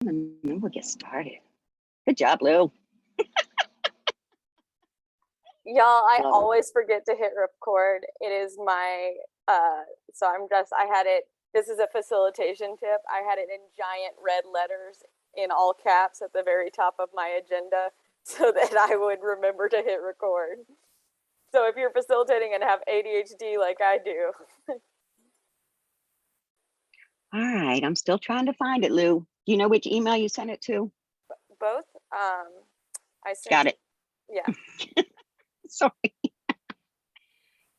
and then we'll get started. Good job, Lou. Y'all, I always forget to hit record. It is my, so I had it, this is a facilitation tip. I had it in giant red letters in all caps at the very top of my agenda so that I would remember to hit record. So if you're facilitating and have ADHD like I do. All right, I'm still trying to find it, Lou. Do you know which email you sent it to? Both. I sent Got it. Yeah. Sorry.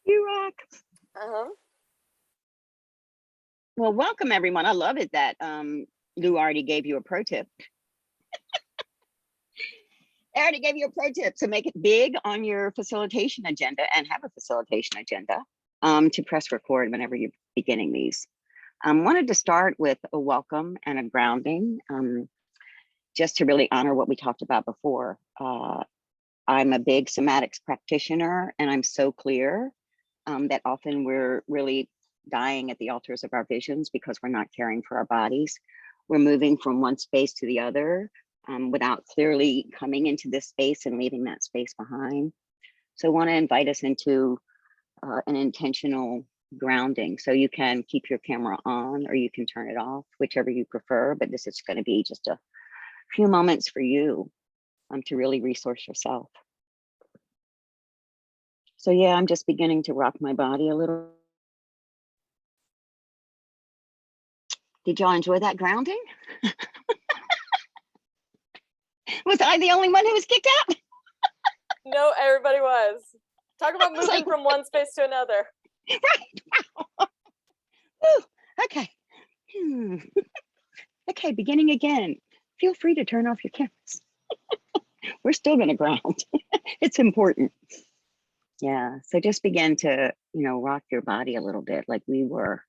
You rock. Well, welcome everyone. I love it that Lou already gave you a pro tip. I already gave you a pro tip to make it big on your facilitation agenda and have a facilitation agenda to press record whenever you're beginning these. Wanted to start with a welcome and a grounding, just to really honor what we talked about before. I'm a big somatics practitioner, and I'm so clear that often we're really dying at the altars of our visions because we're not caring for our bodies. We're moving from one space to the other without clearly coming into this space and leaving that space behind. So I want to invite us into an intentional grounding. So you can keep your camera on or you can turn it off, whichever you prefer, but this is going to be just a few moments for you to really resource yourself. So yeah, I'm just beginning to rock my body a little. Did y'all enjoy that grounding? Was I the only one who was kicked out? No, everybody was. Talk about moving like, from one space to another. Right. Wow. Woo, okay. Okay, beginning again. Feel free to turn off your cameras. We're still going to ground. It's important. Yeah, so just begin to, rock your body a little bit like we were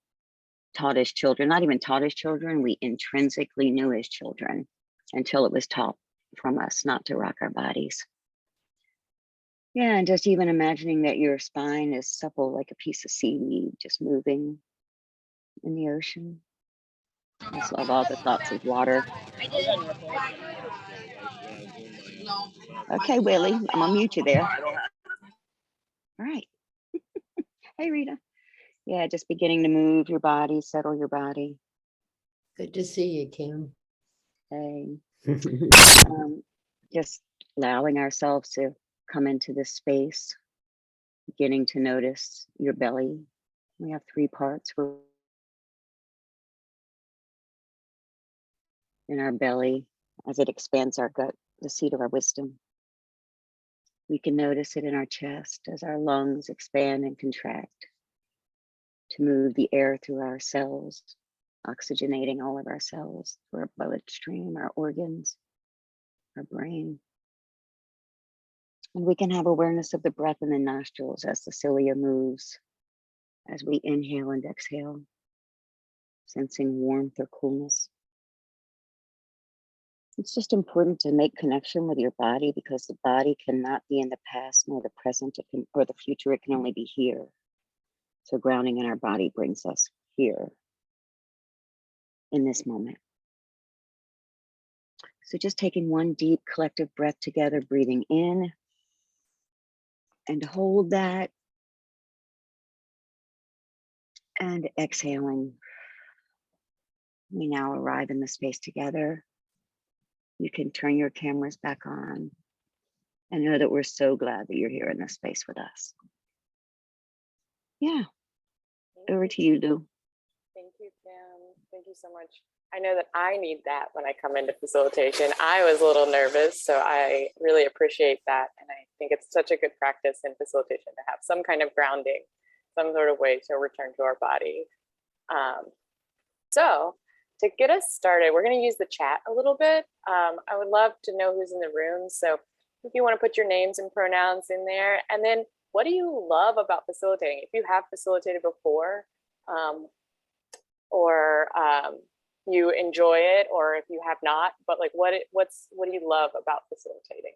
taught as children, not even taught as children, we intrinsically knew as children until it was taught from us not to rock our bodies. Yeah, and just even imagining that your spine is supple like a piece of seaweed, just moving in the ocean. I just love all the thoughts of water. Okay, Willie, I'm gonna mute you there. All right. Hey, Rita. Yeah, just beginning to move your body, settle your body. Good to see you, Kim. Hey. Just allowing ourselves to come into this space, beginning to notice your belly. We have 3 parts. We're in our belly as it expands our gut, the seat of our wisdom. We can notice it in our chest as our lungs expand and contract to move the air through our cells, oxygenating all of our cells through our bloodstream, our organs, our brain. And we can have awareness of the breath in the nostrils as the cilia moves, as we inhale and exhale, sensing warmth or coolness. It's just important to make connection with your body because the body cannot be in the past nor the present or the future. It can only be here. So grounding in our body brings us here in this moment. So just taking one deep collective breath together, breathing in and hold that and exhaling. We now arrive in the space together. You can turn your cameras back on and know that we're so glad that you're here in this space with us. Yeah, over to you, Lou. Thank you, Kim. Thank you so much. I know that I need that when I come into facilitation. I was a little nervous, so I really appreciate that. And I think it's such a good practice in facilitation to have some kind of grounding, some sort of way to return to our body. So to get us started, we're going to use the chat a little bit. I would love to know who's in the room. So if you want to put your names and pronouns in there, and then what do you love about facilitating? If you have facilitated before, or you enjoy it, or if you have not, but like what do you love about facilitating?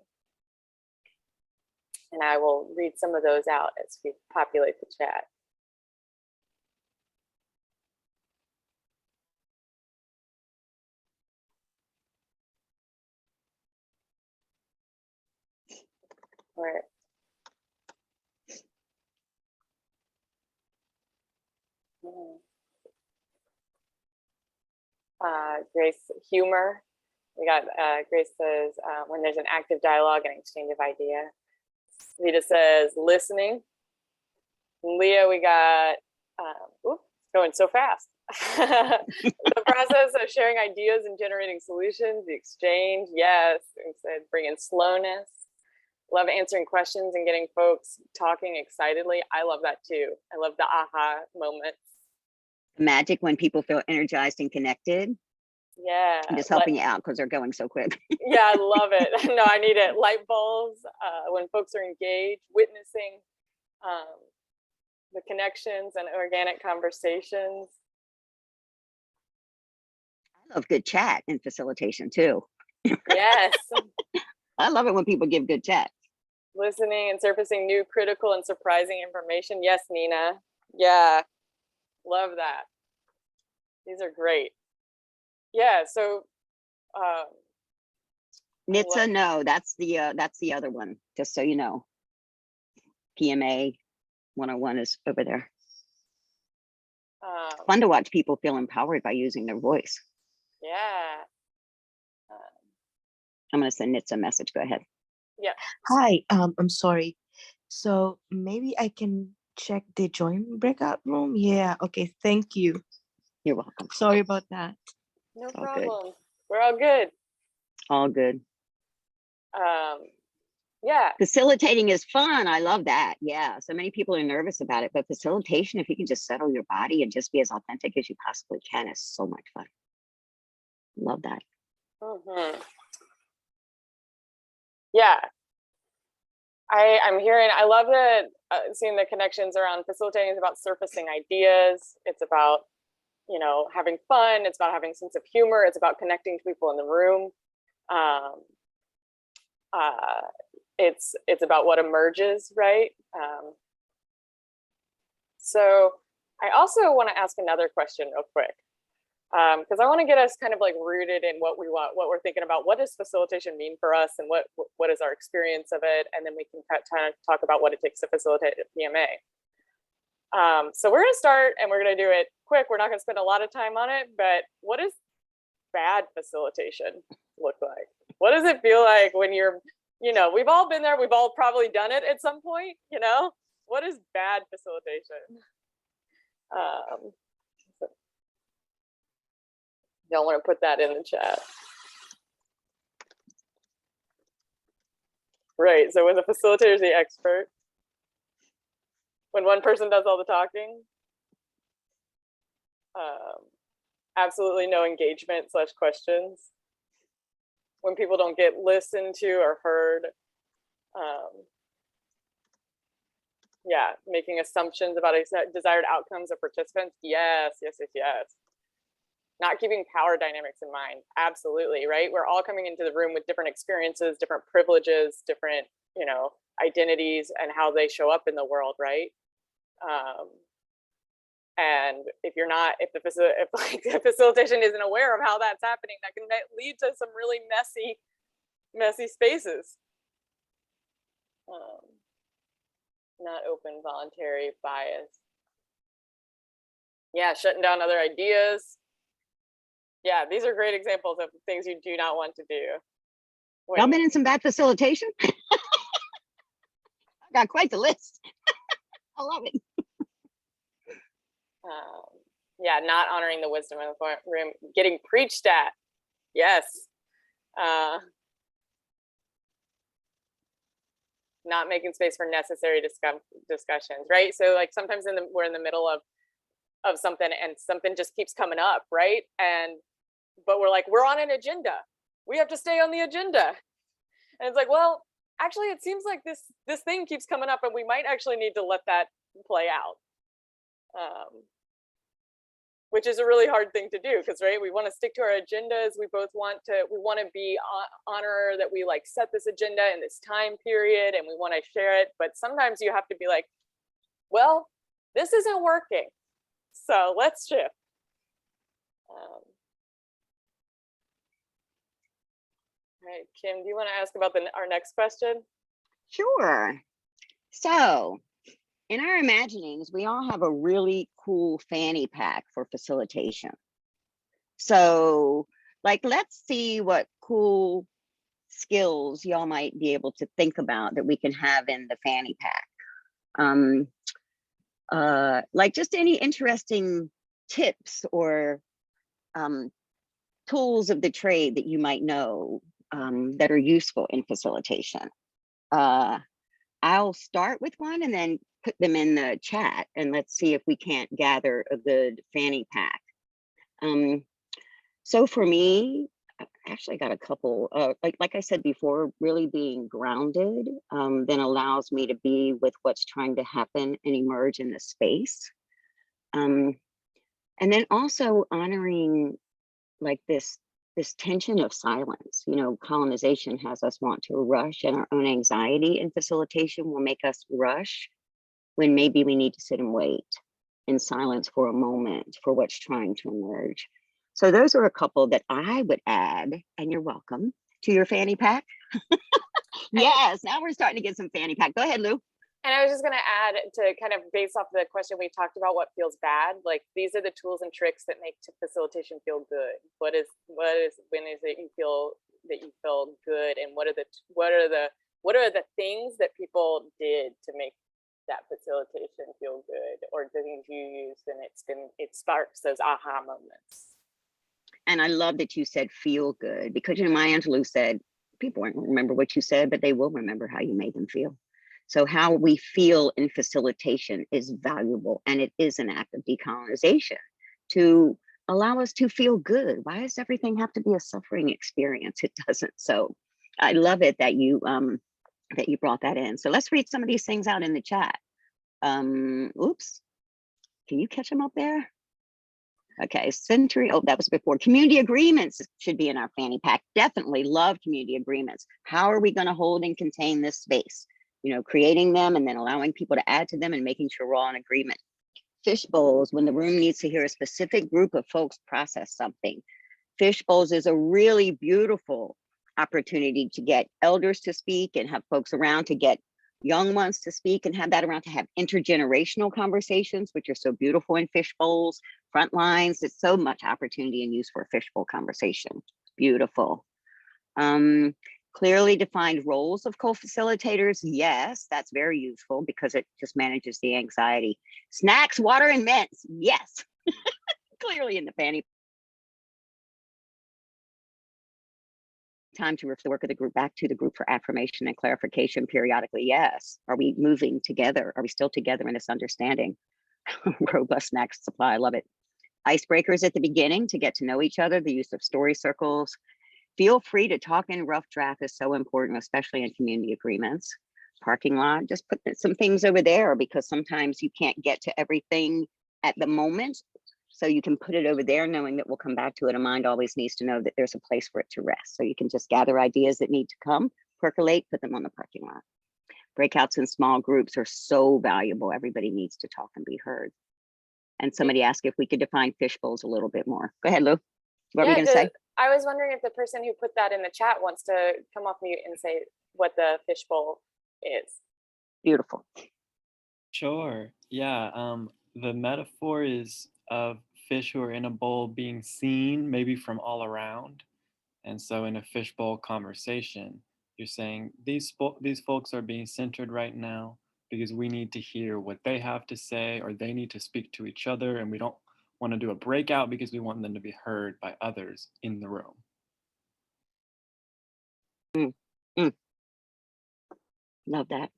And I will read some of those out as we populate the chat. Where Grace, humor. We got Grace says when there's an active dialogue and exchange of idea. Rita says listening. Leah, we got going so fast. The process of sharing ideas and generating solutions, the exchange, yes. We said bring in slowness. Love answering questions and getting folks talking excitedly. I love that too. I love the aha moments. Magic when people feel energized and connected. Yeah. I'm just helping you out because they're going so quick. Yeah, I love it. No, I need it. Light bulbs, when folks are engaged, witnessing the connections and organic conversations. I love good chat in facilitation too. Yes. I love it when people give good chat. Listening and surfacing new, critical, and surprising information. Yes, Nina. Yeah, love that. These are great. Yeah, so NHTSA, no, that's the other one, just so you know. PMA 101 is over there. Fun to watch people feel empowered by using their voice. Yeah. I'm going to send NHTSA a message. Go ahead. Yeah. Hi, I'm sorry. So maybe I can check the joint breakout room. Yeah, okay, thank you. You're welcome. Sorry about that. No all good. problem. We're all good. All good. Yeah. Facilitating is fun. I love that. Yeah. So many people are nervous about it, but facilitation, if you can just settle your body and just be as authentic as you possibly can, is so much fun. Love that. Mm-hmm. Yeah. I'm hearing, I love that seeing the connections around facilitating is about surfacing ideas. It's about, you know, having fun. It's about having a sense of humor. It's about connecting to people in the room. It's about what emerges, right? So I also want to ask another question real quick, because I want to get us kind of like rooted in what we want, what we're thinking about. What does facilitation mean for us, and what is our experience of it? And then we can kind of talk about what it takes to facilitate a PMA. So we're going to start, and we're going to do it quick. We're not going to spend a lot of time on it, but what does bad facilitation look like? What does it feel like when you're, you know, we've all been there. We've all probably done it at some point, you know? What is bad facilitation? Y'all want to put that in the chat. Right, so when the facilitator is the expert, when one person does all the talking, absolutely no engagement / questions, when people don't get listened to or heard, yeah, making assumptions about desired outcomes of participants. Yes. Not keeping power dynamics in mind. Absolutely, right? We're all coming into the room with different experiences, different privileges, different, you know, identities and how they show up in the world, right? And if the facilitation isn't aware of how that's happening, that can lead to some really messy spaces. Not open, voluntary, bias. Yeah, shutting down other ideas. Yeah, these are great examples of things you do not want to do. Y'all been in some bad facilitation? I got quite the list. I love it. Yeah, not honoring the wisdom of the room, getting preached at. Yes. Not making space for necessary discussions, right? So like sometimes we're in the middle of something and something just keeps coming up, right? But we're like, we're on an agenda. We have to stay on the agenda. And it's like, well, actually, it seems like this thing keeps coming up and we might actually need to let that play out. Which is a really hard thing to do because, right, we want to stick to our agendas. We want to be honor that we like set this agenda in this time period and we want to share it. But sometimes you have to be like, well, this isn't working. So let's shift. All right, Kim, do you want to ask about our next question? Sure. So in our imaginings, we all have a really cool fanny pack for facilitation. So like, let's see what cool skills y'all might be able to think about that we can have in the fanny pack. Like just any interesting tips or tools of the trade that you might know that are useful in facilitation. I'll start with one and then put them in the chat, and let's see if we can't gather a good fanny pack. So for me, I actually got a couple, like I said before, really being grounded then allows me to be with what's trying to happen and emerge in the space. And then also honoring like this tension of silence. You know, colonization has us want to rush, and our own anxiety in facilitation will make us rush when maybe we need to sit and wait in silence for a moment for what's trying to emerge. So those are a couple that I would add, and you're welcome, to your fanny pack. Yes, now we're starting to get some fanny pack. Go ahead, Lou. And I was just going to add, to kind of based off the question we talked about, what feels bad, like these are the tools and tricks that make facilitation feel good. When is it you feel good, and what are the things that people did to make that facilitation feel good, or the things you used, and it sparks those aha moments. And I love that you said feel good, because you know, Maya Angelou said people won't remember what you said, but they will remember how you made them feel. So how we feel in facilitation is valuable, and it is an act of decolonization to allow us to feel good. Why does everything have to be a suffering experience? It doesn't. So I love it that you brought that in. So let's read some of these things out in the chat. Oops, can you catch them up there? Okay, century, oh, that was before. Community agreements should be in our fanny pack. Definitely love community agreements. How are we going to hold and contain this space? You know, creating them and then allowing people to add to them and making sure we're all in agreement. Fish bowls, when the room needs to hear a specific group of folks process something. Fish bowls is a really beautiful opportunity to get elders to speak and have folks around, to get young ones to speak and have that around, to have intergenerational conversations, which are so beautiful in fish bowls, front lines. There's so much opportunity and use for a fishbowl conversation. Beautiful. Clearly defined roles of co-facilitators. Yes, that's very useful because it just manages the anxiety. Snacks, water, and mints. Yes, clearly in the fanny. Time to refer the work of the group back to the group for affirmation and clarification periodically. Yes. Are we moving together? Are we still together in this understanding? Robust snacks supply. I love it. Icebreakers at the beginning to get to know each other. The use of story circles. Feel free to talk in rough draft is so important, especially in community agreements. Parking lot, just put some things over there because sometimes you can't get to everything at the moment. So you can put it over there knowing that we'll come back to it. A mind always needs to know that there's a place for it to rest. So you can just gather ideas that need to come, percolate, put them on the parking lot. Breakouts in small groups are so valuable. Everybody needs to talk and be heard. And somebody asked if we could define fish bowls a little bit more. Go ahead, Lou. What were you gonna say? I was wondering if the person who put that in the chat wants to come off mute and say what the fishbowl is. Beautiful. Sure. Yeah. The metaphor is of fish who are in a bowl being seen, maybe from all around. And so in a fishbowl conversation, you're saying these folks are being centered right now because we need to hear what they have to say, or they need to speak to each other, and we don't want to do a breakout because we want them to be heard by others in the room. Love that.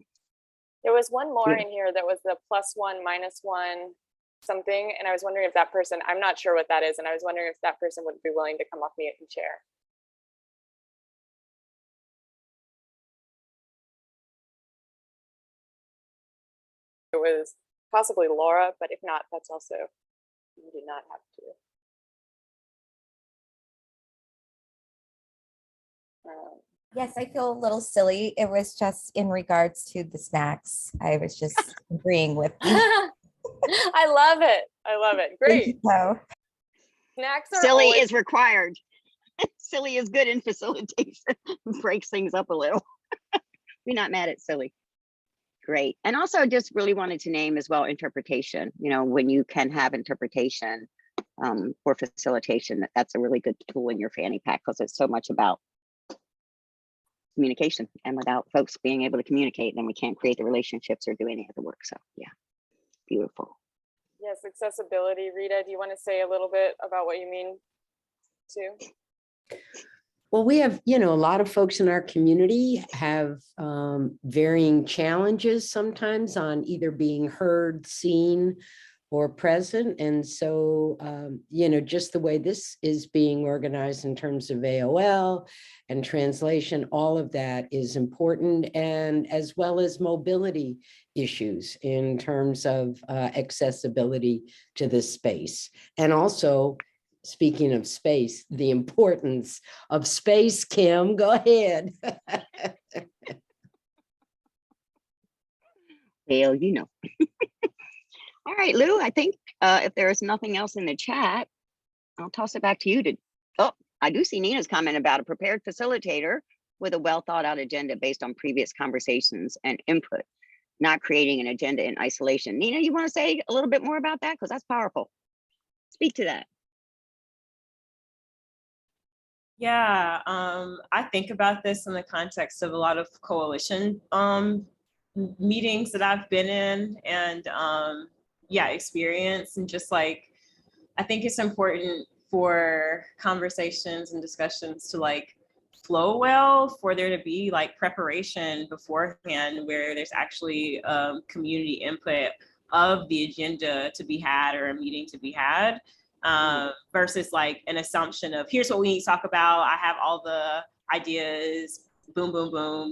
There was one more in here that was the +1, -1 something, and I was wondering if that person, I'm not sure what that is, and I was wondering if that person would be willing to come off mute and share. It was possibly Laura, but if not, that's also, you do not have to. Yes, I feel a little silly. It was just in regards to the snacks. I was just agreeing with you. I love it. I love it. Great. So, Snacks are Silly always is required. Silly is good in facilitation. Breaks things up a little. We're not mad at silly. Great. And also just really wanted to name as well interpretation, you know, when you can have interpretation for facilitation, that's a really good tool in your fanny pack because it's so much about communication, and without folks being able to communicate, then we can't create the relationships or do any of the work. So yeah, beautiful. Yes, accessibility. Rita, do you want to say a little bit about what you mean too? Well, we have, a lot of folks in our community have varying challenges sometimes on either being heard, seen, or present. And so, just the way this is being organized in terms of AOL and translation, all of that is important, and as well as mobility issues in terms of accessibility to this space. And also, speaking of space, the importance of space, Kim, go ahead. Well, you know. All right, Lou, I think if there is nothing else in the chat, I'll toss it back to you to, oh, I do see Nina's comment about a prepared facilitator with a well thought out agenda based on previous conversations and input, not creating an agenda in isolation. Nina, you want to say a little bit more about that? Because that's powerful. Speak to that. Yeah, I think about this in the context of a lot of coalition meetings that I've been in and experience, and just like, I think it's important for conversations and discussions to like flow well, for there to be like preparation beforehand where there's actually community input of the agenda to be had or a meeting to be had. Versus like an assumption of here's what we need to talk about. I have all the ideas, boom, boom, boom,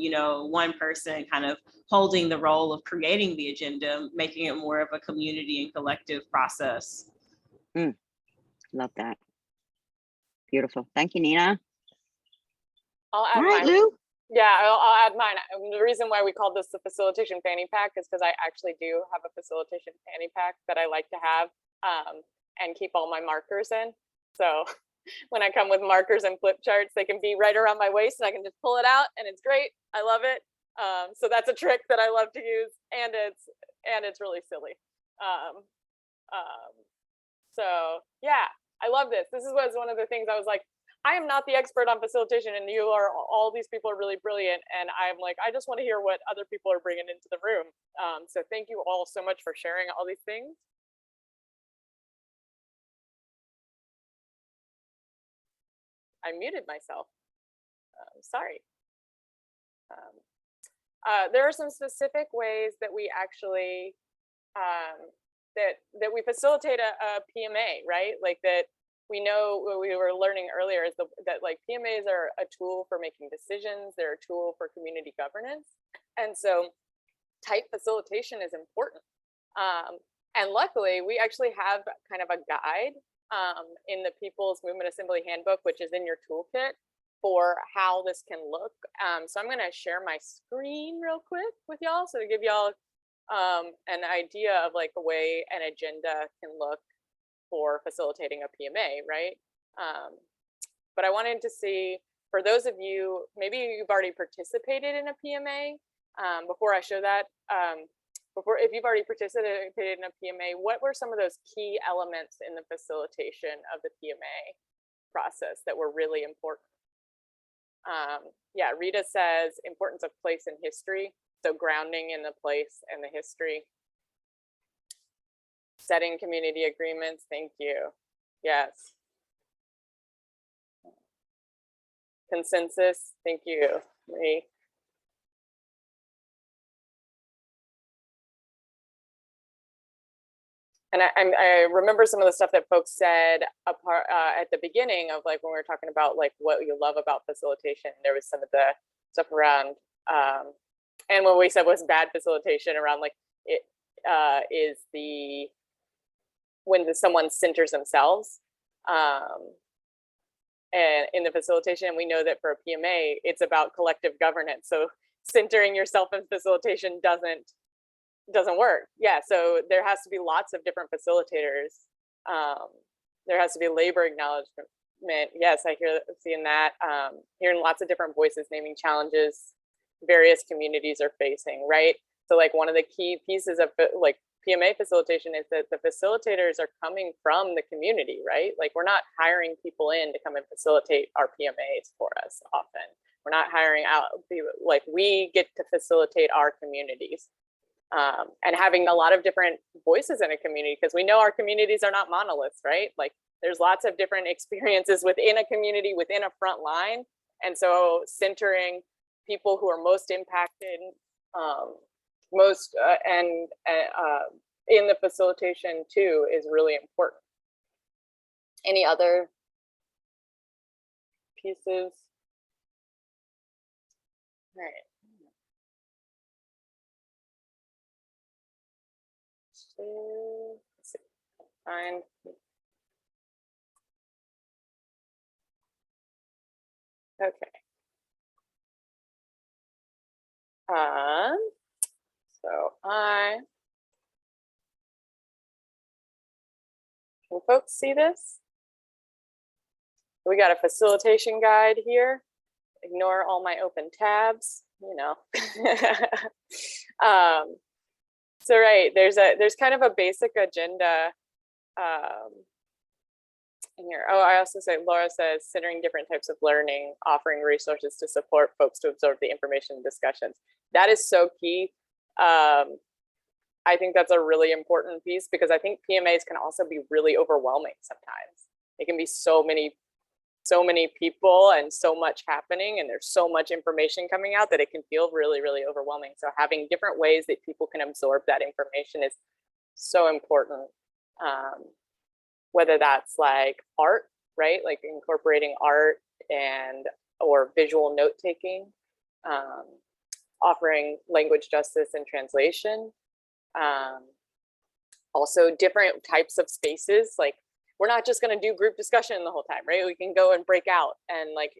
one person kind of holding the role of creating the agenda, making it more of a community and collective process. Love that. Beautiful. Thank you, Nina. I'll add All right, mine. Lou. Yeah, I'll add mine. The reason why we call this the facilitation fanny pack is because I actually do have a facilitation fanny pack that I like to have. And keep all my markers in. So when I come with markers and flip charts, they can be right around my waist and I can just pull it out and it's great. I love it. So that's a trick that I love to use, and it's really silly. So yeah, I love this. This was one of the things I was like, I am not the expert on facilitation, and all these people are really brilliant. And I'm like, I just want to hear what other people are bringing into the room. So thank you all so much for sharing all these things. I muted myself. Sorry. There are some specific ways that we actually that we facilitate a PMA, right? Like that we know what we were learning earlier is that like PMAs are a tool for making decisions. They're a tool for community governance, and so tight facilitation is important. And luckily, we actually have kind of a guide in the People's Movement Assembly Handbook, which is in your toolkit for how this can look. So I'm going to share my screen real quick with y'all, so to give y'all an idea of like the way an agenda can look for facilitating a PMA, right? But I wanted to see, for those of you, maybe you've already participated in a PMA. Before I show that, if you've already participated in a PMA, what were some of those key elements in the facilitation of the PMA process that were really important? Yeah, Rita says importance of place and history. So grounding in the place and the history. Setting community agreements, thank you. Yes. Consensus, thank you, Marie. And I remember some of the stuff that folks said at the beginning of like when we were talking about like what you love about facilitation. There was some of the stuff around, and what we said was bad facilitation around like it is when someone centers themselves, and in the facilitation. And we know that for a PMA, it's about collective governance. So centering yourself in facilitation doesn't work. Yeah, so there has to be lots of different facilitators. There has to be labor acknowledgement. Yes, I seeing that. Hearing lots of different voices naming challenges, various communities are facing, right? So like one of the key pieces of like PMA facilitation is that the facilitators are coming from the community, right? Like we're not hiring people in to come and facilitate our PMAs for us often. We're not hiring out, like we get to facilitate our communities. And having a lot of different voices in a community, because we know our communities are not monoliths, right? Like there's lots of different experiences within a community, within a front line. And so centering people who are most impacted, in the facilitation too is really important. Any other pieces? All right. Let's see. Find. Okay. So can folks see this? We got a facilitation guide here. Ignore all my open tabs, you know. So right, there's kind of a basic agenda in here. Oh, I also say, Laura says, centering different types of learning, offering resources to support folks to absorb the information in discussions. That is so key. I think that's a really important piece because I think PMAs can also be really overwhelming sometimes. It can be so many people and so much happening, and there's so much information coming out that it can feel really, really overwhelming. So having different ways that people can absorb that information is so important. Whether that's like art, right? Like incorporating art or visual note taking, offering language justice and translation. Also different types of spaces, like we're not just going to do group discussion the whole time, right? We can go and break out and like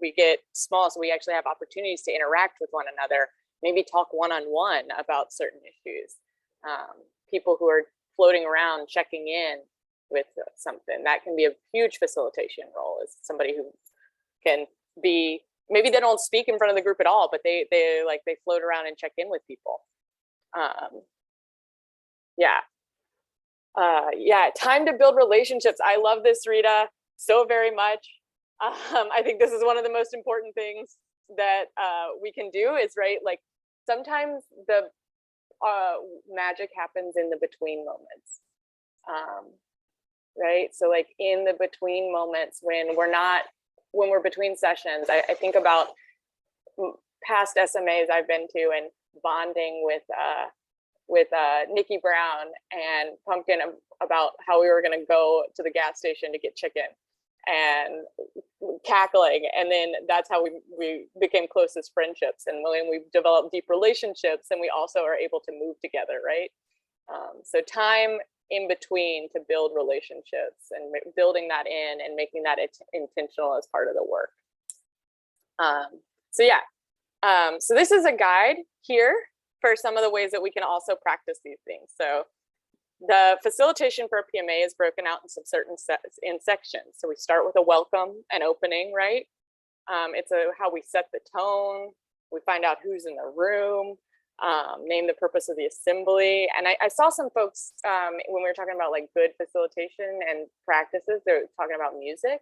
we get small, so we actually have opportunities to interact with one another, maybe talk one-on-one about certain issues. People who are floating around checking in with something, that can be a huge facilitation role, is somebody who can be, maybe they don't speak in front of the group at all, but they float around and check in with people. Yeah, time to build relationships. I love this, Rita, so very much. I think this is one of the most important things that we can do is, right, like sometimes the magic happens in the between moments. Right, so like in the between moments when we're between sessions, I think about past SMAs I've been to and bonding with Nikki Brown and Pumpkin about how we were going to go to the gas station to get chicken and cackling, and then that's how we became closest friendships, and when we've developed deep relationships, and we also are able to move together, right? So time in between to build relationships and building that in and making that intentional as part of the work. So this is a guide here for some of the ways that we can also practice these things. So the facilitation for a PMA is broken out in certain sections. So we start with a welcome and opening, right? It's how we set the tone. We find out who's in the room, name the purpose of the assembly. And I saw some folks when we were talking about like good facilitation and practices, they're talking about music.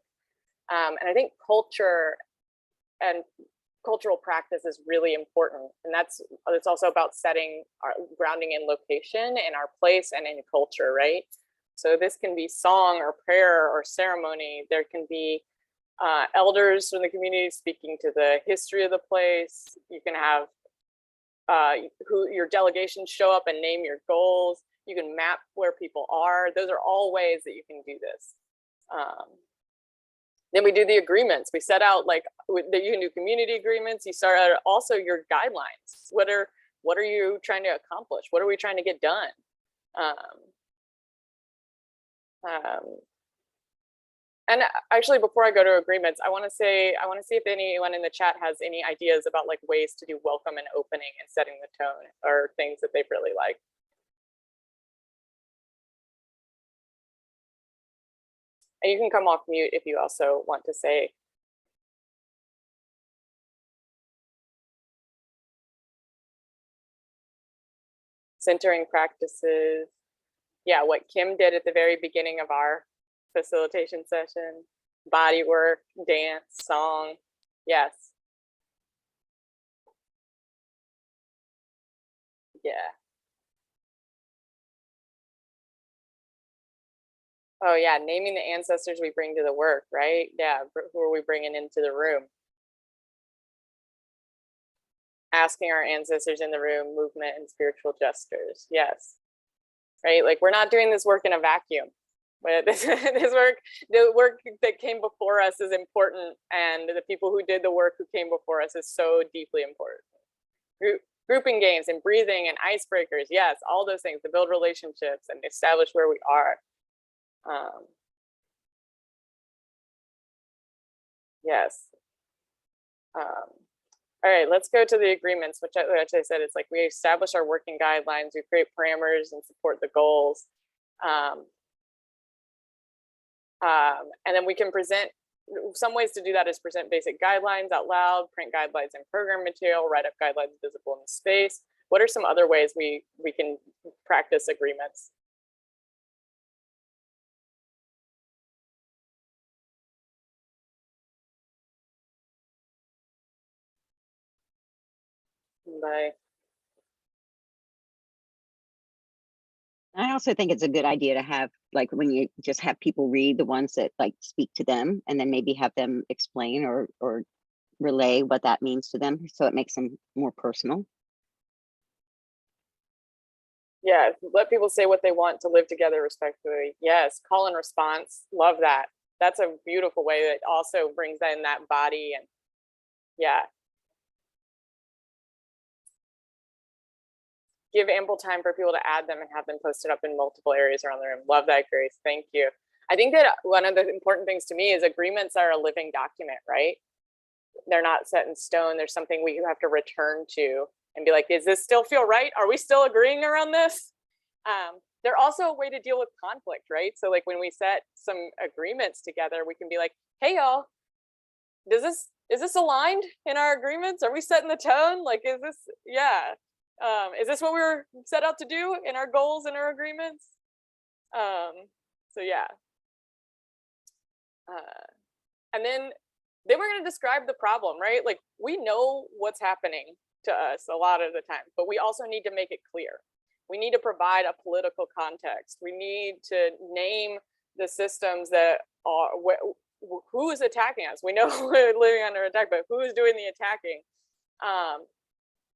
And I think culture and cultural practice is really important, and it's also about setting our grounding in location and our place and in culture, right? So this can be song or prayer or ceremony. There can be elders from the community speaking to the history of the place. You can have who your delegations show up and name your goals. You can map where people are. Those are all ways that you can do this. Then we do the agreements. We set out like you can do community agreements. You start out also your guidelines. What are you trying to accomplish? What are we trying to get done? And actually, before I go to agreements, I want to see if anyone in the chat has any ideas about like ways to do welcome and opening and setting the tone, or things that they've really liked. And you can come off mute if you also want to say. centering practices. Yeah, what Kim did at the very beginning of our facilitation session, body work, dance, song. Yes. Yeah. Oh yeah, naming the ancestors we bring to the work, right? Yeah, who are we bringing into the room? Asking our ancestors in the room, movement and spiritual gestures. Yes. Right? Like we're not doing this work in a vacuum. But this work, the work that came before us is important, and the people who did the work who came before us is so deeply important. Grouping games and breathing and icebreakers, yes, all those things to build relationships and establish where we are. Yes. All right, let's go to the agreements, which I said, it's like we establish our working guidelines, we create parameters and support the goals. And then we can present, some ways to do that is present basic guidelines out loud, print guidelines and program material, write up guidelines visible in the space. What are some other ways we can practice agreements? By I also think it's a good idea to have, like, when you just have people read the ones that like speak to them, and then maybe have them explain or relay what that means to them, so it makes them more personal. yeah, let people say what they want to live together respectfully. Yes, call and response. Love that. That's a beautiful way that also brings in that body. And yeah. Give ample time for people to add them and have them posted up in multiple areas around the room. Love that, Grace. Thank you. I think that one of the important things to me is agreements are a living document, right? They're not set in stone. There's something we have to return to and be like, is this still feel right? Are we still agreeing around this? They're also a way to deal with conflict, right? So like when we set some agreements together, we can be like, hey y'all, is this aligned in our agreements? Are we setting the tone? Like, is this, yeah. Is this what we were set out to do in our goals and our agreements? So yeah. And then we're going to describe the problem, right? Like we know what's happening to us a lot of the time, but we also need to make it clear. We need to provide a political context. We need to name the systems that are, who is attacking us. We know we're living under attack, but who is doing the attacking?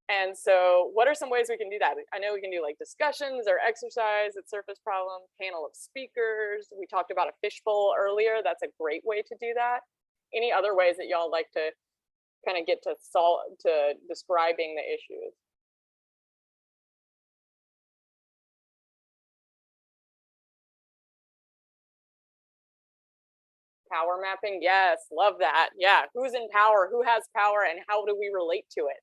And so what are some ways we can do that? I know we can do like discussions or exercise at surface problem, panel of speakers. We talked about a fishbowl earlier. That's a great way to do that. Any other ways that y'all like to kind of get to describing the issues? Power mapping, yes, love that. Yeah, who's in power, who has power, and how do we relate to it?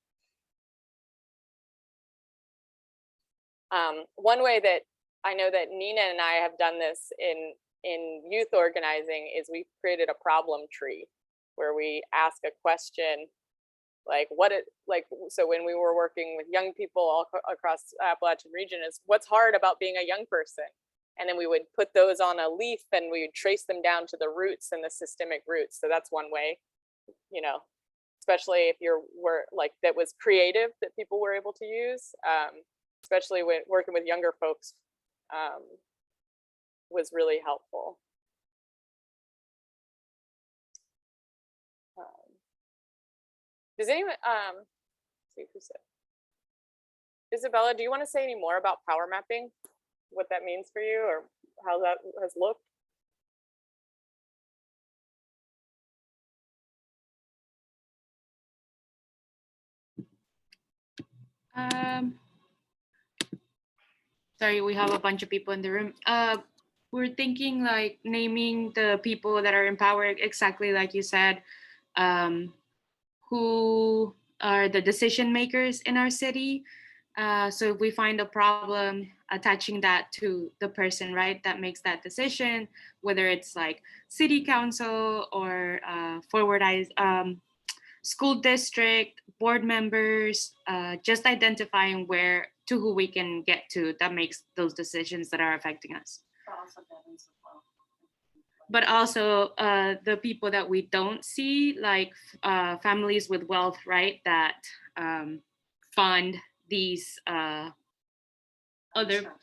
One way that I know that Nina and I have done this in youth organizing is we've created a problem tree where we ask a question like so when we were working with young people all across Appalachian region is what's hard about being a young person, and then we would put those on a leaf and we would trace them down to the roots and the systemic roots. So that's one way, you know, especially if were like that was creative that people were able to use. Especially with working with younger folks, was really helpful. Does anyone, let's see who said, Isabella, do you want to say any more about power mapping? What that means for you or how that has looked? Sorry, we have a bunch of people in the room. We're thinking like naming the people that are in power, exactly like you said, who are the decision makers in our city. So if we find a problem, attaching that to the person, right, that makes that decision, whether it's like city council or school district, board members, just identifying where to who we can get to that makes those decisions that are affecting us. But also the people that we don't see, like families with wealth, right, that fund these other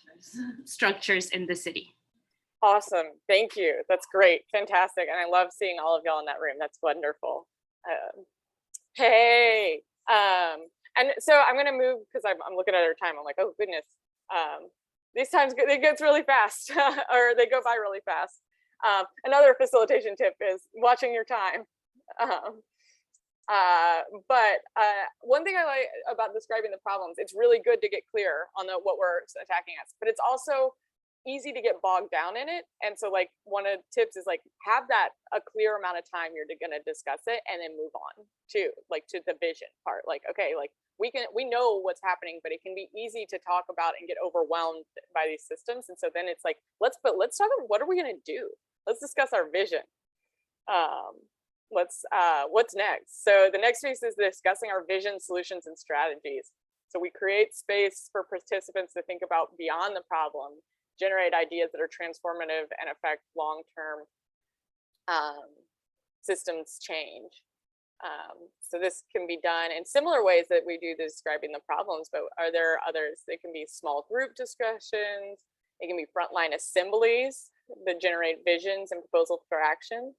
structures in the city. Awesome. Thank you. That's great. Fantastic. And I love seeing all of y'all in that room. That's wonderful. Hey. And so I'm going to move because I'm looking at our time. I'm like, oh, goodness. These times it gets really fast or they go by really fast. Another facilitation tip is watching your time. But one thing I like about describing the problems, it's really good to get clear on what we're attacking as, but it's also easy to get bogged down in it. And so like one of the tips is like have that a clear amount of time you're going to discuss it and then move on to the vision part. Like, okay, like we know what's happening, but it can be easy to talk about and get overwhelmed by these systems. And so then it's like, let's talk about what are we going to do? Let's discuss our vision. What's next? So the next piece is discussing our vision, solutions, and strategies. So we create space for participants to think about beyond the problem, generate ideas that are transformative and affect long-term systems change. So this can be done in similar ways that we do describing the problems, but are there others? They can be small group discussions. It can be frontline assemblies that generate visions and proposals for action.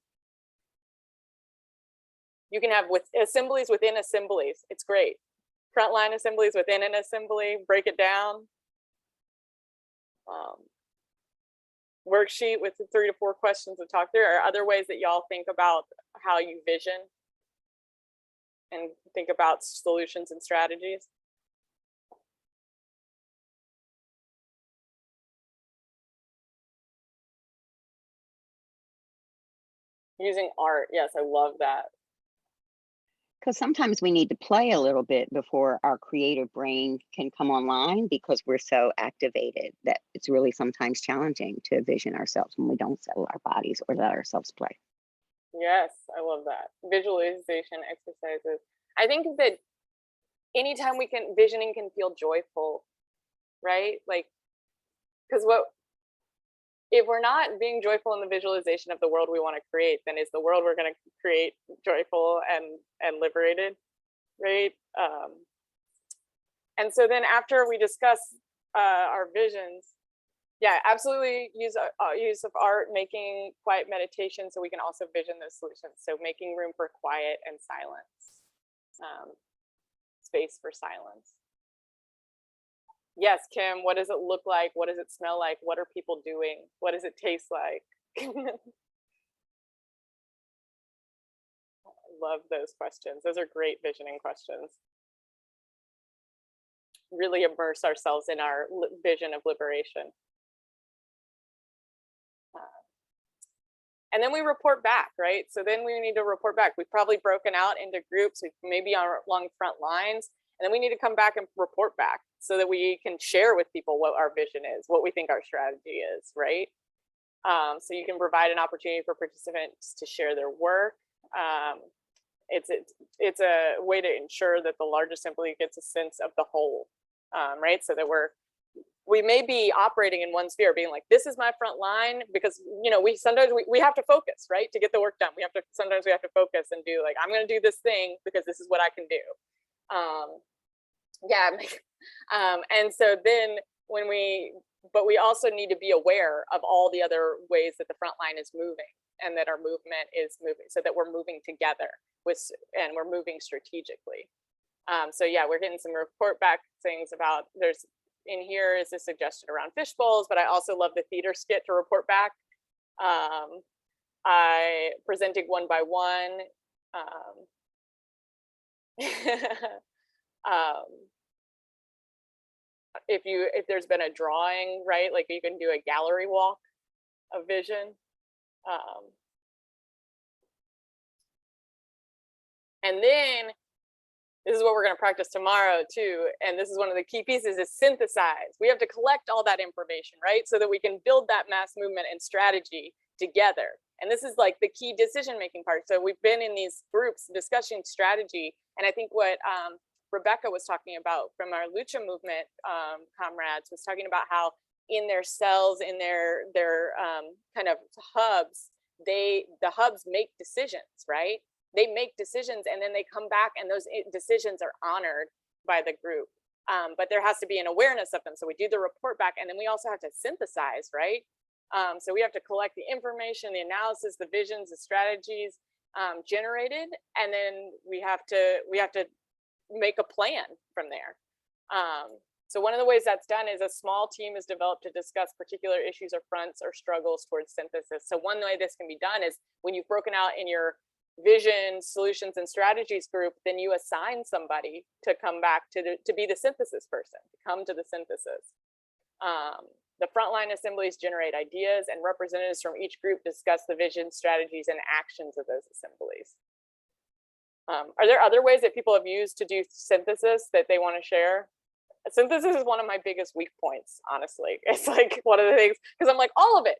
You can have assemblies within assemblies. It's great. Frontline assemblies within an assembly, break it down. Worksheet with 3 to 4 questions to talk through. Are other ways that y'all think about how you vision and think about solutions and strategies? Using art, yes, I love that. Because sometimes we need to play a little bit before our creative brain can come online because we're so activated that it's really sometimes challenging to vision ourselves when we don't settle our bodies or let ourselves play. Yes, I love that. Visualization exercises. I think that anytime visioning can feel joyful, right? Like, because if we're not being joyful in the visualization of the world we want to create, then is the world we're going to create joyful and liberated, right? And so then after we discuss our visions, yeah, absolutely use of art, making quiet meditation so we can also vision those solutions. So making room for quiet and silence, space for silence. Yes, Kim, what does it look like? What does it smell like? What are people doing? What does it taste like? Love those questions. Those are great visioning questions. Really immerse ourselves in our vision of liberation. And then we report back, right? So then we need to report back. We've probably broken out into groups, maybe along front lines, and then we need to come back and report back so that we can share with people what our vision is, what we think our strategy is, right? So you can provide an opportunity for participants to share their work. It's a way to ensure that the large assembly gets a sense of the whole, right? So that we may be operating in one sphere, being like, this is my front line, because sometimes we have to focus, right, to get the work done. Sometimes we have to focus and do like, I'm going to do this thing because this is what I can do. And so then but we also need to be aware of all the other ways that the front line is moving and that our movement is moving, so that we're moving together and we're moving strategically. So yeah, we're getting some report back things about in here is a suggestion around fish bowls, but I also love the theater skit to report back. I presented one by one. If there's been a drawing, right, like you can do a gallery walk of vision. And then this is what we're going to practice tomorrow too. And this is one of the key pieces, is synthesize. We have to collect all that information, right? So that we can build that mass movement and strategy together. And this is like the key decision-making part. So we've been in these groups discussing strategy. And I think what Rebecca was talking about from our Lucha movement comrades, was talking about how in their cells, in their kind of hubs, the hubs make decisions, right? They make decisions and then they come back and those decisions are honored by the group. But there has to be an awareness of them. So we do the report back and then we also have to synthesize, right? So we have to collect the information, the analysis, the visions, the strategies generated, and then we have to make a plan from there. So one of the ways that's done is a small team is developed to discuss particular issues or fronts or struggles towards synthesis. So one way this can be done is when you've broken out in your vision, solutions, and strategies group, then you assign somebody to come back to be the synthesis person, to come to the synthesis. The frontline assemblies generate ideas and representatives from each group discuss the vision, strategies, and actions of those assemblies. Are there other ways that people have used to do synthesis that they want to share? Synthesis is one of my biggest weak points, honestly. It's like one of the things, because I'm like, all of it.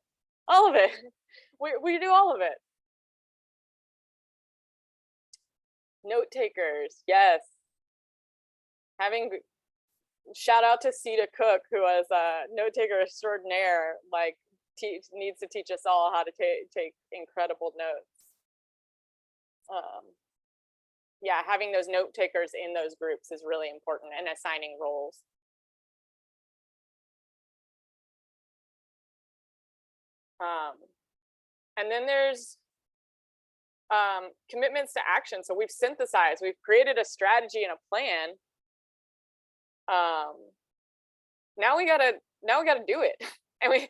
We do all of it. Note takers, yes. Shout out to Sita Cook, who was a note taker extraordinaire, like needs to teach us all how to take incredible notes. Yeah, having those note takers in those groups is really important, and assigning roles. And then there's commitments to action. So we've synthesized, we've created a strategy and a plan. Now we gotta do it. And we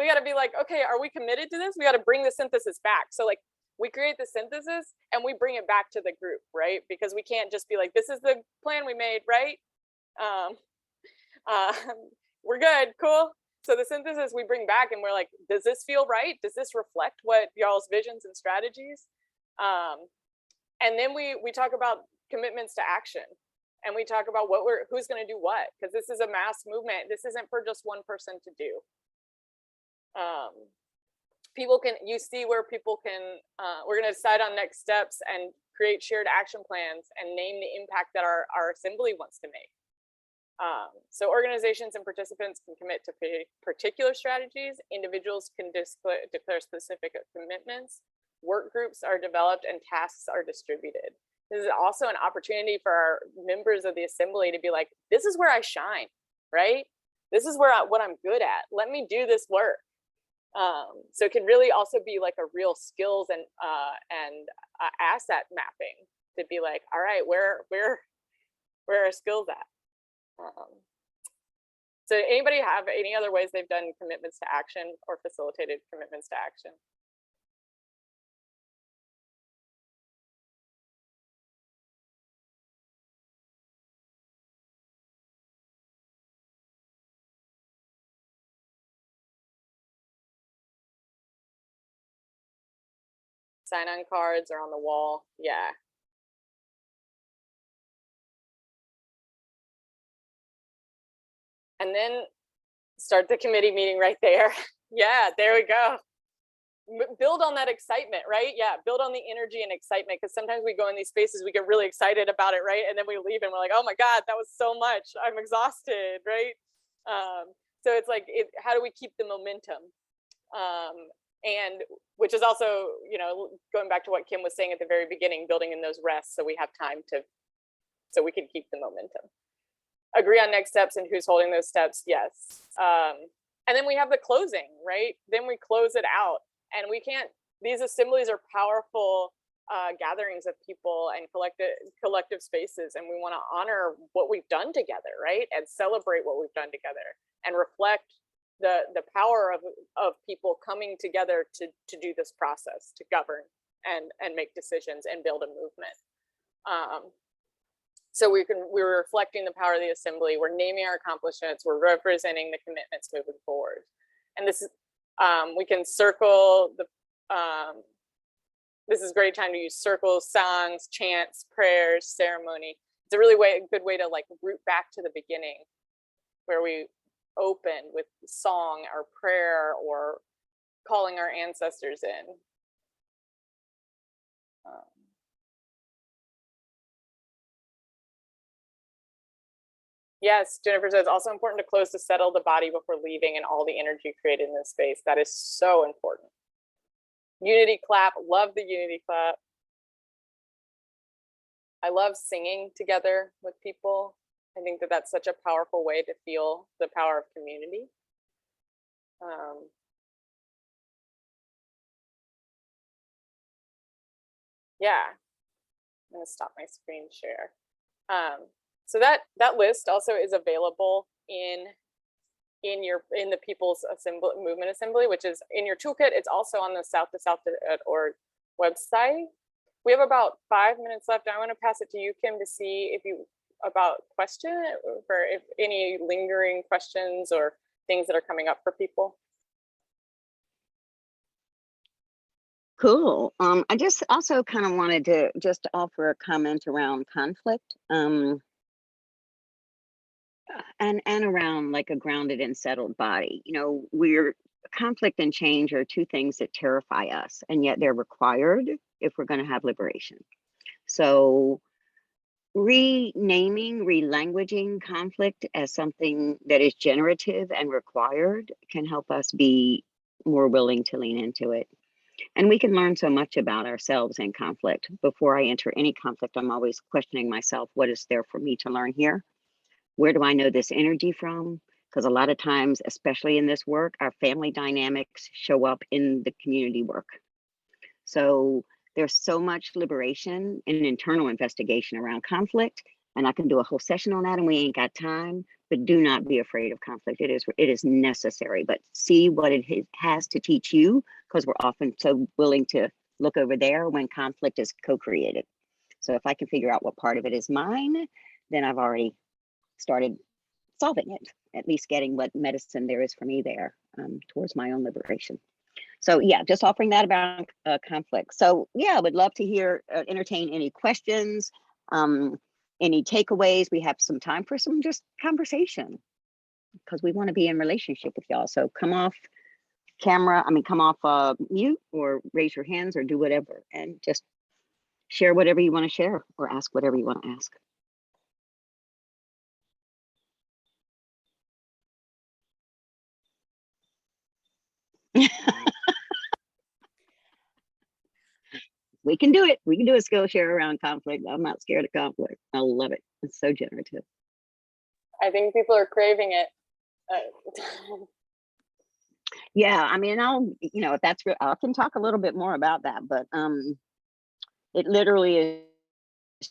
gotta be like, okay, are we committed to this? We gotta bring the synthesis back. So like we create the synthesis and we bring it back to the group, right? Because we can't just be like, this is the plan we made, right? We're good, cool. So the synthesis we bring back and we're like, does this feel right? Does this reflect what y'all's visions and strategies? And then we talk about commitments to action. And we talk about who's going to do what, because this is a mass movement. This isn't for just one person to do. You see where people can, we're going to decide on next steps and create shared action plans and name the impact that our assembly wants to make. So organizations and participants can commit to particular strategies. Individuals can declare specific commitments. Work groups are developed and tasks are distributed. This is also an opportunity for our members of the assembly to be like, this is where I shine, right? This is what I'm good at. Let me do this work. So it can really also be like a real skills and asset mapping to be like, all right, where are skills at? So anybody have any other ways they've done commitments to action or facilitated commitments to action? Sign-on cards are on the wall. Yeah. And then start the committee meeting right there. Yeah, there we go. Build on that excitement, right? Yeah, build on the energy and excitement, because sometimes we go in these spaces, we get really excited about it, right? And then we leave and we're like, oh my God, that was so much. I'm exhausted, right? So it's like, how do we keep the momentum? And which is also, going back to what Kim was saying at the very beginning, building in those rests so we have time so we can keep the momentum. Agree on next steps and who's holding those steps, yes. And then we have the closing, right? Then we close it out. And these assemblies are powerful gatherings of people and collective spaces. And we want to honor what we've done together, right? And celebrate what we've done together and reflect the power of people coming together to do this process, to govern and make decisions and build a movement. So we're reflecting the power of the assembly. We're naming our accomplishments. We're representing the commitments moving forward. And this is, we can circle this is a great time to use circles, songs, chants, prayers, ceremony. It's a really good way to like root back to the beginning, where we open with song or prayer or calling our ancestors in. Yes, Jennifer says, also important to close to settle the body before leaving and all the energy created in this space. That is so important. Unity clap, love the unity clap. I love singing together with people. I think that that's such a powerful way to feel the power of community. Yeah, I'm gonna stop my screen share. So that list also is available in the People's Assembly Movement Assembly, which is in your toolkit. It's also on the south2south.org website. We have about 5 minutes left. I want to pass it to you, Kim, to see if you about question for if any lingering questions or things that are coming up for people. Cool. I just also kind of wanted to just offer a comment around conflict, and around like a grounded and settled body. You know, conflict and change are two things that terrify us, and yet they're required if we're going to have liberation. So renaming, relanguaging conflict as something that is generative and required can help us be more willing to lean into it. And we can learn so much about ourselves in conflict. Before I enter any conflict, I'm always questioning myself, what is there for me to learn here? Where do I know this energy from? Because a lot of times, especially in this work, our family dynamics show up in the community work. So there's so much liberation and internal investigation around conflict. And I can do a whole session on that, and we ain't got time. But do not be afraid of conflict. It is necessary, but see what it has to teach you, because we're often so willing to look over there when conflict is co-created. So if I can figure out what part of it is mine, then I've already started solving it, at least getting what medicine there is for me there, towards my own liberation. So yeah, just offering that about conflict. So yeah, I would love to hear, entertain any questions, any takeaways. We have some time for some just conversation, because we want to be in relationship with y'all. So come off camera, come off mute, or raise your hands, or do whatever, and just share whatever you want to share, or ask whatever you want to ask. We can do it. We can do a skill share around conflict. I'm not scared of conflict. I love it. It's so generative. I think people are craving it. Yeah, I'll, if that's real, I can talk a little bit more about that, but it literally is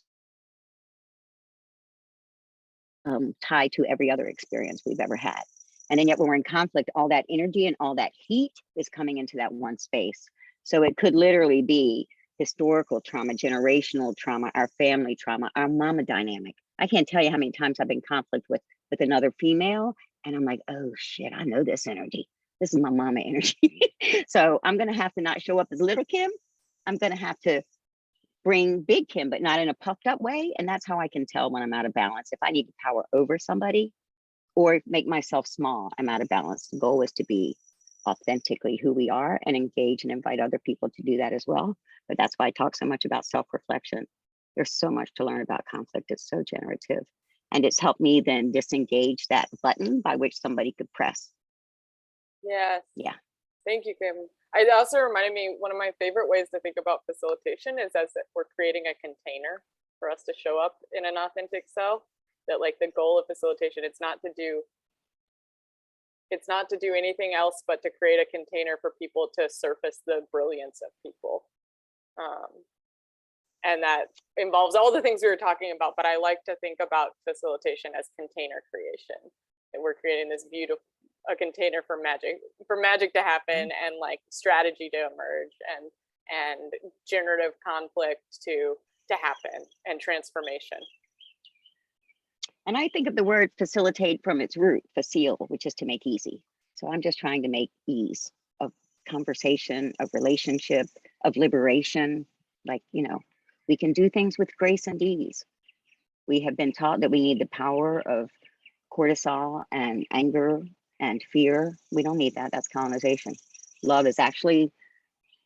tied to every other experience we've ever had. And then yet when we're in conflict, all that energy and all that heat is coming into that one space. So it could literally be historical trauma, generational trauma, our family trauma, our mama dynamic. I can't tell you how many times I've been in conflict with another female, and I'm like, oh shit, I know this energy. This is my mama energy. So I'm gonna have to not show up as little Kim. I'm gonna have to bring big Kim, but not in a puffed up way. And that's how I can tell when I'm out of balance. If I need to power over somebody or make myself small, I'm out of balance. The goal is to be authentically who we are and engage and invite other people to do that as well. But that's why I talk so much about self-reflection. There's so much to learn about conflict. It's so generative. And it's helped me then disengage that button by which somebody could press. Yes. Yeah. Thank you, Kim. It also reminded me, one of my favorite ways to think about facilitation is as if we're creating a container for us to show up in an authentic self. That like the goal of facilitation, it's not to do anything else but to create a container for people to surface the brilliance of people. And that involves all the things we were talking about, but I like to think about facilitation as container creation. And we're creating this beautiful, a container for magic to happen, and like strategy to emerge, and generative conflict to happen, and transformation. And I think of the word facilitate from its root, facile, which is to make easy. So I'm just trying to make ease of conversation, of relationship, of liberation. Like, we can do things with grace and ease. We have been taught that we need the power of cortisol and anger and fear. We don't need that. That's colonization. Love is actually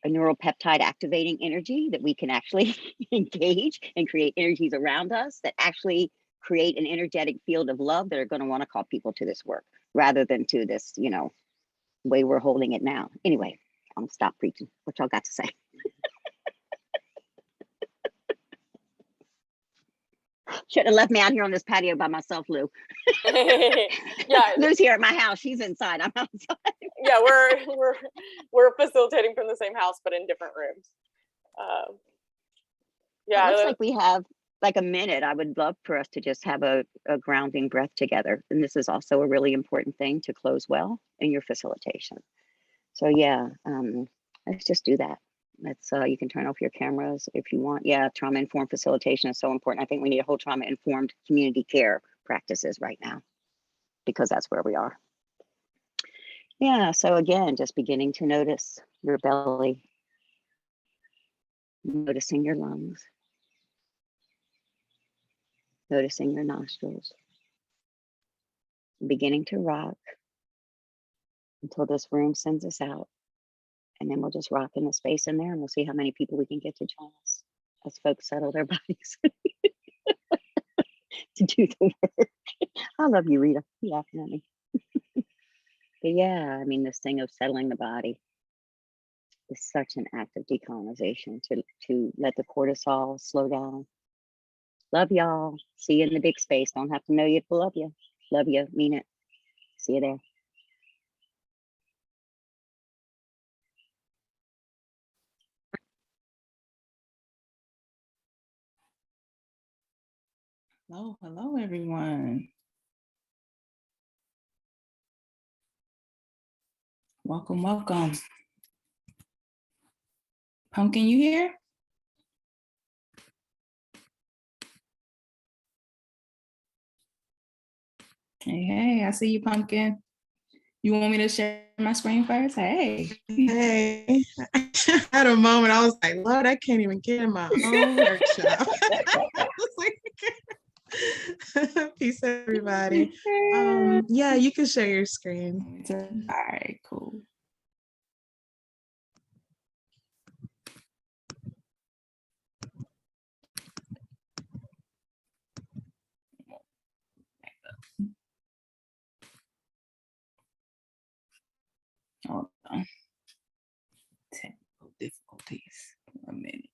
a neuropeptide activating energy that we can actually engage and create energies around us that actually create an energetic field of love that are going to want to call people to this work rather than to this, you know, way we're holding it now. Anyway, I'm gonna stop preaching. What y'all got to say? Should have left me out here on this patio by myself, Lou. Yeah, Lou's here at my house. She's inside. I'm outside. yeah, we're facilitating from the same house but in different rooms. It looks like we have like a minute. I would love for us to just have a grounding breath together. And this is also a really important thing to close well in your facilitation. So yeah, let's just do that. Let's you can turn off your cameras if you want. Yeah, trauma-informed facilitation is so important. I think we need a whole trauma-informed community care practices right now, because that's where we are. Yeah, so again, just beginning to notice your belly, noticing your lungs, noticing your nostrils, beginning to rock until this room sends us out. And then we'll just rock in the space in there and we'll see how many people we can get to join us as folks settle their bodies to do the work. I love you, Rita. You laughing at me. But yeah, I mean, this thing of settling the body is such an act of decolonization to let the cortisol slow down. Love y'all. See you in the big space. Don't have to know you to love you. Love you. Mean it. See you there. Hello, hello, everyone. Welcome, welcome. Pumpkin, you here? Hey, hey, I see you, Pumpkin. You want me to share my screen first? Hey. Hey, I had a moment. I was like, Lord, I can't even get in my own workshop. I was like, peace, everybody. Yeah, you can share your screen. All right, cool. Hold on. Technical difficulties. 1 minute.